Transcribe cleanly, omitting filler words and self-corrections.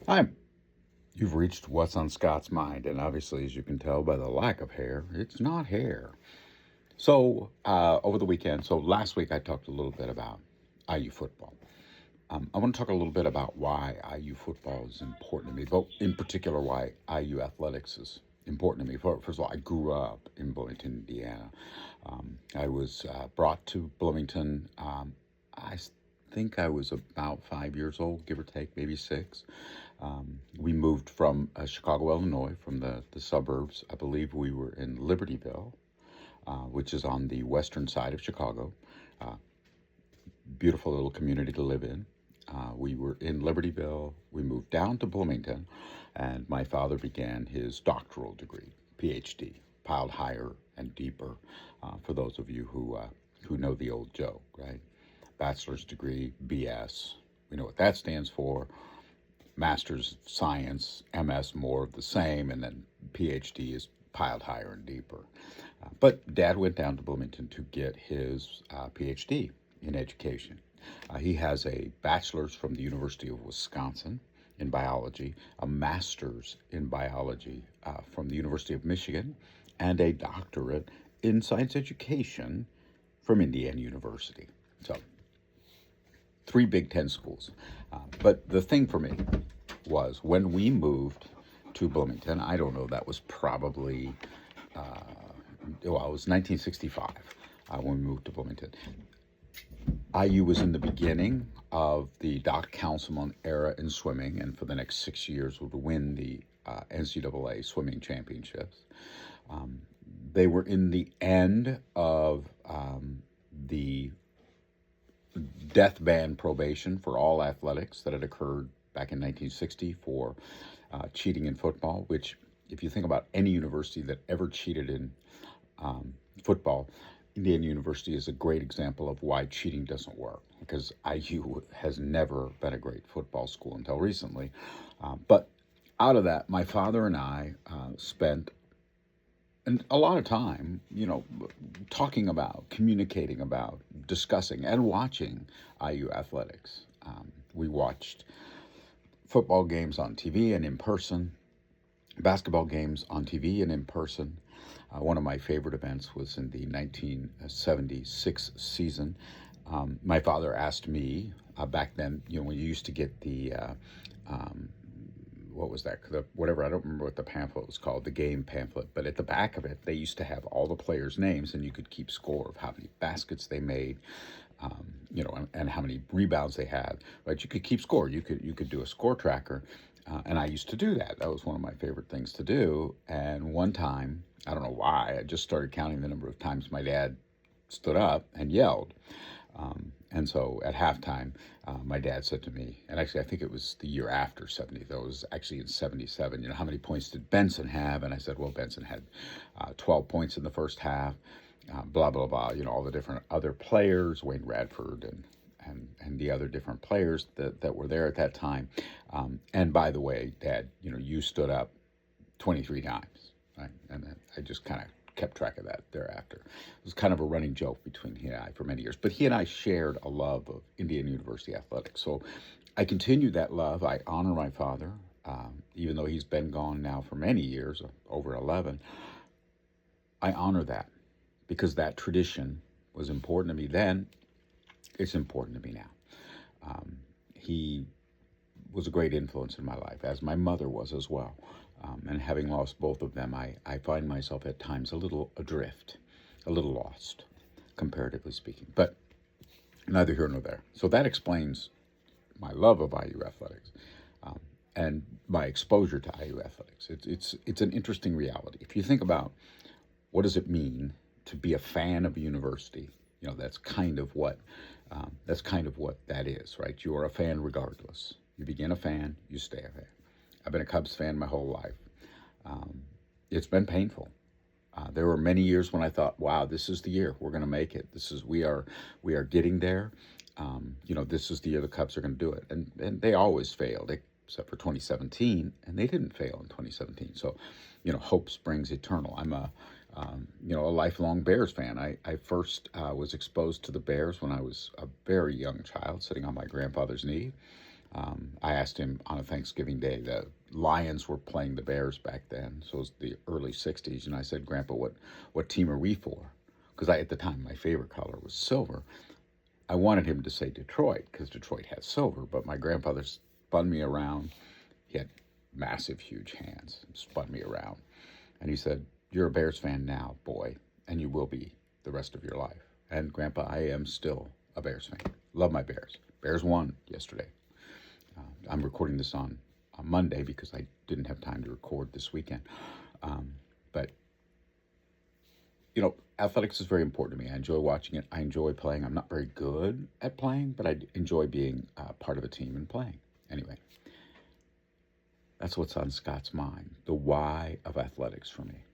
Hi, you've reached what's on Scott's mind, and obviously, as you can tell by the lack of hair, it's not hair. Over the weekend, last week I talked a little bit about IU football. I want to talk a little bit about why IU football is important to me, but in particular, why IU athletics is important to me. First of all, I grew up in Bloomington, Indiana. I was brought to Bloomington. I think I was about 5 years old, give or take, maybe six. We moved from Chicago, Illinois, from the suburbs. I believe we were in Libertyville, which is on the western side of Chicago. Uh, Beautiful little community to live in. We were in Libertyville. We moved down to Bloomington, and my father began his doctoral degree, PhD, piled higher and deeper. For those of you who know the old joke, right? Bachelor's degree, BS. We know what that stands for. Master's of Science, MS, more of the same, and then PhD is piled higher and deeper. But Dad went down to Bloomington to get his PhD in education. He has a bachelor's from the University of Wisconsin in biology, a master's in biology from the University of Michigan, and a doctorate in science education from Indiana University. So, three Big Ten schools. But the thing for me was when we moved to Bloomington, I don't know, that was probably, it was 1965 when we moved to Bloomington. IU was in the beginning of the Doc Councilman era in swimming, and for the next 6 years would win the NCAA swimming championships. They were in the end of the death ban probation for all athletics that had occurred back in 1960 for cheating in football, which, if you think about any university that ever cheated in football, Indiana University is a great example of why cheating doesn't work, because IU has never been a great football school until recently. But out of that, my father and I spent a lot of time, talking about, communicating about, discussing, and watching IU athletics. We watched football games on TV and in person, basketball games on TV and in person. One of my favorite events was in the 1976 season. My father asked me back then, when you used to get the what was that? Whatever, I don't remember what the pamphlet was called, the game pamphlet, but at the back of it, they used to have all the players' names, and you could keep score of how many baskets they made, and how many rebounds they had. Right? You could keep score. You could do a score tracker, and I used to do that. That was one of my favorite things to do. And one time, I don't know why, I just started counting the number of times my dad stood up and yelled. And so at halftime, my dad said to me, and actually I think it was the year after 70, though it was actually in 77, how many points did Benson have? And I said, well, Benson had 12 points in the first half, blah, blah, blah, all the different other players, Wayne Radford and the other different players that were there at that time. And by the way, Dad, you stood up 23 times, right? And then I just kind of kept track of that thereafter. It was kind of a running joke between he and I for many years. But he and I shared a love of Indiana University athletics. So I continue that love. I honor my father, even though he's been gone now for many years, over 11. I honor that because that tradition was important to me then. It's important to me now. He was a great influence in my life, as my mother was as well. And having lost both of them, I find myself at times a little adrift, a little lost, comparatively speaking. But neither here nor there. So that explains my love of IU athletics and my exposure to IU athletics. It's an interesting reality. If you think about what does it mean to be a fan of a university, that's kind of what that is, right? You are a fan regardless. You begin a fan, you stay a fan. I've been a Cubs fan my whole life. It's been painful. There were many years when I thought, "Wow, this is the year we're going to make it. We are getting there. This is the year the Cubs are going to do it." And they always failed, except for 2017, and they didn't fail in 2017. So, hope springs eternal. I'm a lifelong Bears fan. I first was exposed to the Bears when I was a very young child, sitting on my grandfather's knee, I asked him on a Thanksgiving Day. The Lions were playing the Bears back then, so it was the early '60s, and I said, "Grandpa, what team are we for?" Because at the time my favorite color was silver. I wanted him to say Detroit because Detroit had silver, but my grandfather spun me around. He had massive, huge hands. Spun me around, and he said, "You're a Bears fan now, boy, and you will be the rest of your life." And Grandpa, I am still a Bears fan. Love my Bears. Bears won yesterday. I'm recording this on Monday because I didn't have time to record this weekend. But athletics is very important to me. I enjoy watching it. I enjoy playing. I'm not very good at playing, but I enjoy being part of a team and playing. Anyway, that's what's on Scott's mind, the why of athletics for me.